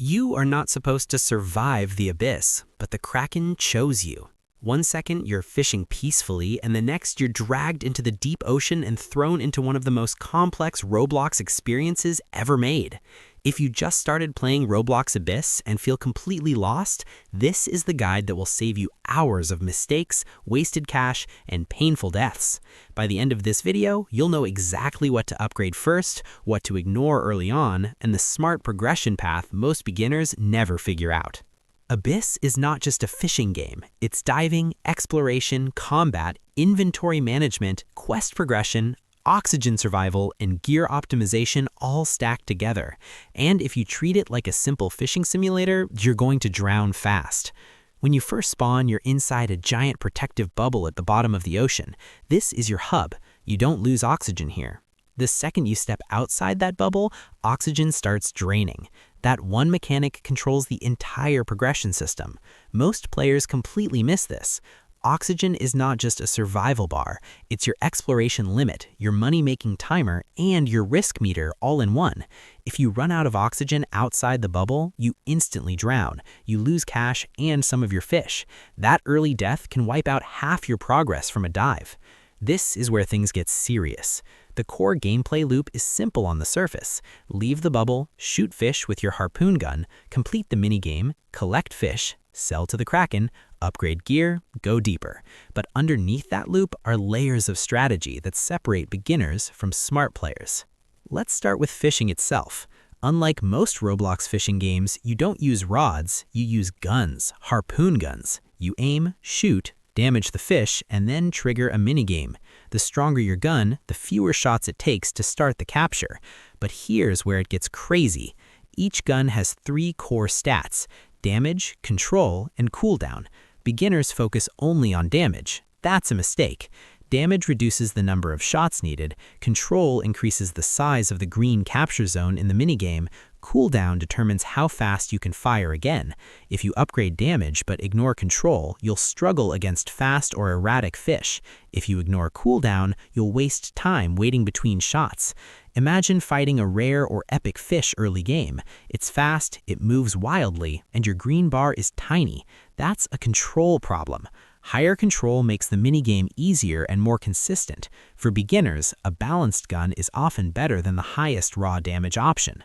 You are not supposed to survive the abyss, but the Kraken chose you. One second you're fishing peacefully, and the next you're dragged into the deep ocean and thrown into one of the most complex Roblox experiences ever made. If you just started playing Roblox Abyss and feel completely lost, this is the guide that will save you hours of mistakes, wasted cash, and painful deaths. By the end of this video, you'll know exactly what to upgrade first, what to ignore early on, and the smart progression path most beginners never figure out. Abyss is not just a fishing game. It's diving, exploration, combat, inventory management, quest progression, oxygen survival, and gear optimization all stacked together. And if you treat it like a simple fishing simulator, you're going to drown fast. When you first spawn, you're inside a giant protective bubble at the bottom of the ocean. This is your hub. You don't lose oxygen here. The second you step outside that bubble, oxygen starts draining. That one mechanic controls the entire progression system. Most players completely miss this. Oxygen is not just a survival bar, it's your exploration limit, your money-making timer, and your risk meter all in one. If you run out of oxygen outside the bubble, you instantly drown. You lose cash and some of your fish. That early death can wipe out half your progress from a dive. This is where things get serious. The core gameplay loop is simple on the surface. Leave the bubble, shoot fish with your harpoon gun, complete the minigame, collect fish, sell to the Kraken, upgrade gear, go deeper. But underneath that loop are layers of strategy that separate beginners from smart players. Let's start with fishing itself. Unlike most Roblox fishing games, you don't use rods, you use guns, harpoon guns. You aim, shoot, damage the fish, and then trigger a minigame. The stronger your gun, the fewer shots it takes to start the capture. But here's where it gets crazy. Each gun has 3 core stats: damage, control, and cooldown. Beginners focus only on damage. That's a mistake. Damage reduces the number of shots needed, control increases the size of the green capture zone in the minigame, cooldown determines how fast you can fire again. If you upgrade damage but ignore control, you'll struggle against fast or erratic fish. If you ignore cooldown, you'll waste time waiting between shots. Imagine fighting a rare or epic fish early game. It's fast, it moves wildly, and your green bar is tiny. That's a control problem. Higher control makes the minigame easier and more consistent. For beginners, a balanced gun is often better than the highest raw damage option.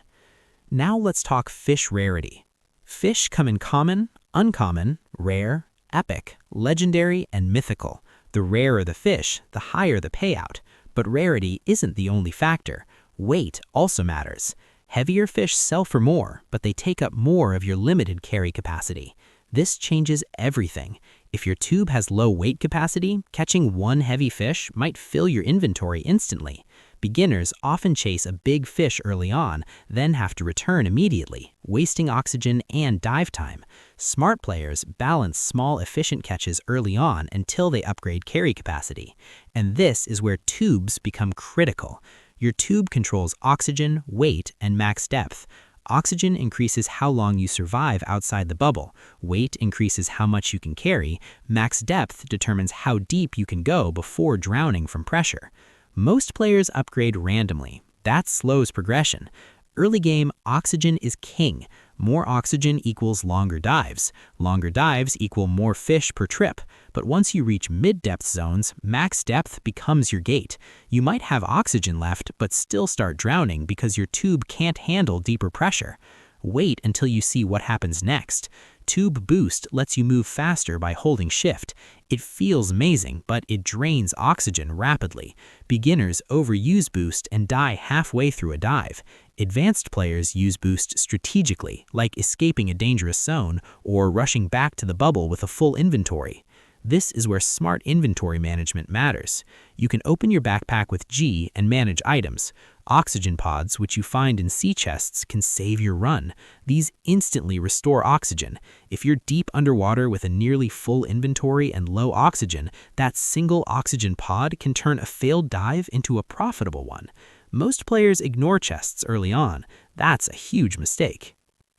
Now let's talk fish rarity. Fish come in common, uncommon, rare, epic, legendary, and mythical. The rarer the fish, the higher the payout. But rarity isn't the only factor. Weight also matters. Heavier fish sell for more, but they take up more of your limited carry capacity. This changes everything. If your tube has low weight capacity, catching one heavy fish might fill your inventory instantly. Beginners often chase a big fish early on, then have to return immediately, wasting oxygen and dive time. Smart players balance small, efficient catches early on until they upgrade carry capacity. And this is where tubes become critical. Your tube controls oxygen, weight, and max depth. Oxygen increases how long you survive outside the bubble. Weight increases how much you can carry. Max depth determines how deep you can go before drowning from pressure. Most players upgrade randomly. That slows progression. Early game, oxygen is king. More oxygen equals longer dives. Longer dives equal more fish per trip. But once you reach mid-depth zones, max depth becomes your gate. You might have oxygen left, but still start drowning because your tube can't handle deeper pressure. Wait until you see what happens next. Tube Boost lets you move faster by holding shift. It feels amazing, but it drains oxygen rapidly. Beginners overuse Boost and die halfway through a dive. Advanced players use Boost strategically, like escaping a dangerous zone or rushing back to the bubble with a full inventory. This is where smart inventory management matters. You can open your backpack with G and manage items. Oxygen pods, which you find in sea chests, can save your run. These instantly restore oxygen. If you're deep underwater with a nearly full inventory and low oxygen, that single oxygen pod can turn a failed dive into a profitable one. Most players ignore chests early on. That's a huge mistake.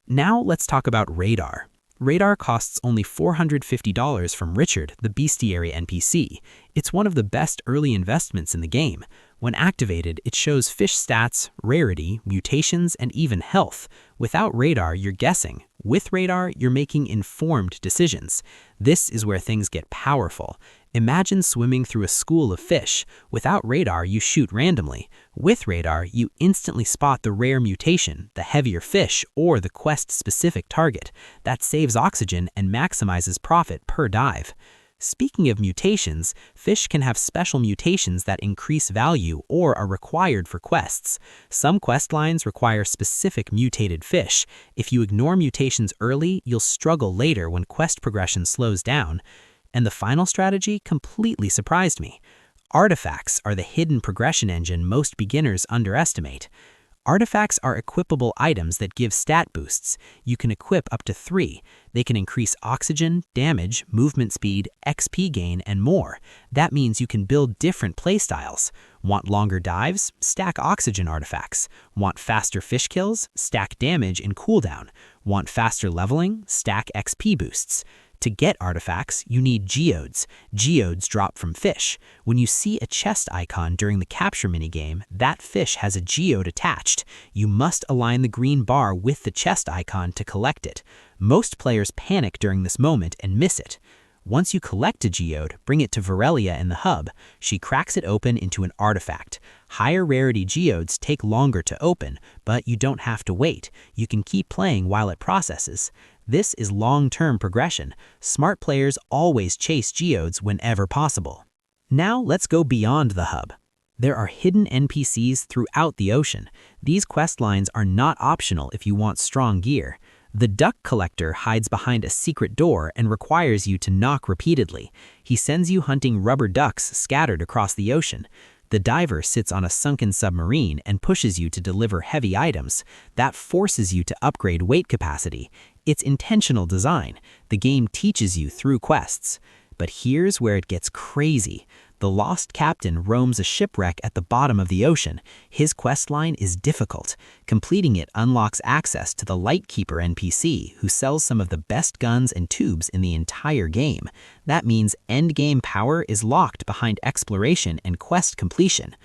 Now let's talk about radar. Radar costs only $450 from Richard, the bestiary NPC. It's one of the best early investments in the game. When activated, it shows fish stats, rarity, mutations, and even health. Without radar, you're guessing. With radar, you're making informed decisions. This is where things get powerful. Imagine swimming through a school of fish. Without radar, you shoot randomly. With radar, you instantly spot the rare mutation, the heavier fish, or the quest-specific target. That saves oxygen and maximizes profit per dive. Speaking of mutations, fish can have special mutations that increase value or are required for quests. Some quest lines require specific mutated fish. If you ignore mutations early, you'll struggle later when quest progression slows down. And the final strategy completely surprised me. Artifacts are the hidden progression engine most beginners underestimate. Artifacts are equipable items that give stat boosts. You can equip up to 3. They can increase oxygen, damage, movement speed, XP gain, and more. That means you can build different playstyles. Want longer dives? Stack oxygen artifacts. Want faster fish kills? Stack damage in cooldown. Want faster leveling? Stack XP boosts. To get artifacts, you need geodes. Geodes drop from fish. When you see a chest icon during the capture minigame, that fish has a geode attached. You must align the green bar with the chest icon to collect it. Most players panic during this moment and miss it. Once you collect a geode, bring it to Varelia in the hub. She cracks it open into an artifact. Higher rarity geodes take longer to open, but you don't have to wait. You can keep playing while it processes. This is long-term progression. Smart players always chase geodes whenever possible. Now let's go beyond the hub. There are hidden NPCs throughout the ocean. These quest lines are not optional if you want strong gear. The duck collector hides behind a secret door and requires you to knock repeatedly. He sends you hunting rubber ducks scattered across the ocean. The diver sits on a sunken submarine and pushes you to deliver heavy items. That forces you to upgrade weight capacity. It's intentional design. The game teaches you through quests. But here's where it gets crazy. The lost captain roams a shipwreck at the bottom of the ocean. His questline is difficult. Completing it unlocks access to the Lightkeeper NPC, who sells some of the best guns and tubes in the entire game. That means endgame power is locked behind exploration and quest completion.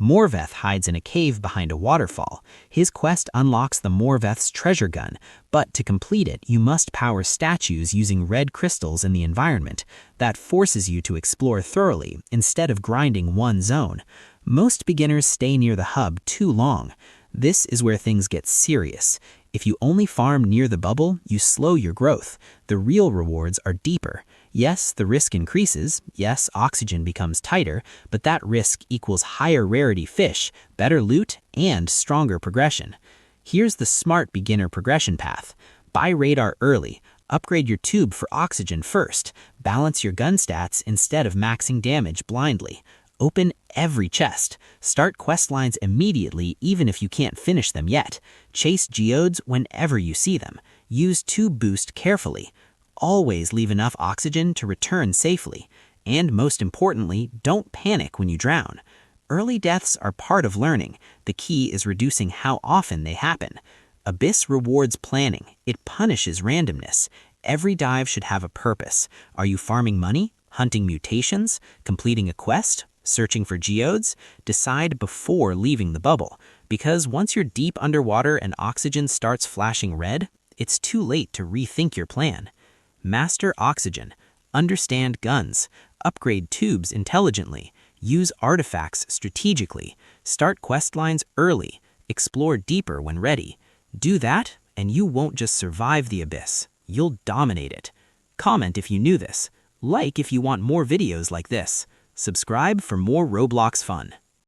Morveth hides in a cave behind a waterfall. His quest unlocks the Morveth's treasure gun, but to complete it, you must power statues using red crystals in the environment. That forces you to explore thoroughly instead of grinding one zone. Most beginners stay near the hub too long. This is where things get serious. If you only farm near the bubble, you slow your growth. The real rewards are deeper. Yes, the risk increases. Yes, oxygen becomes tighter, but that risk equals higher rarity fish, better loot, and stronger progression. Here's the smart beginner progression path. Buy radar early. Upgrade your tube for oxygen first. Balance your gun stats instead of maxing damage blindly. Open every chest. Start quest lines immediately even if you can't finish them yet. Chase geodes whenever you see them. Use tube boost carefully. Always leave enough oxygen to return safely. And most importantly, don't panic when you drown. Early deaths are part of learning. The key is reducing how often they happen. Abyss rewards planning. It punishes randomness. Every dive should have a purpose. Are you farming money? Hunting mutations? Completing a quest? Searching for geodes? Decide before leaving the bubble. Because once you're deep underwater and oxygen starts flashing red, it's too late to rethink your plan. Master oxygen. Understand guns. Upgrade tubes intelligently. Use artifacts strategically. Start quest lines early. Explore deeper when ready. Do that, and you won't just survive the abyss. You'll dominate it. Comment if you knew this. Like if you want more videos like this. Subscribe for more Roblox fun.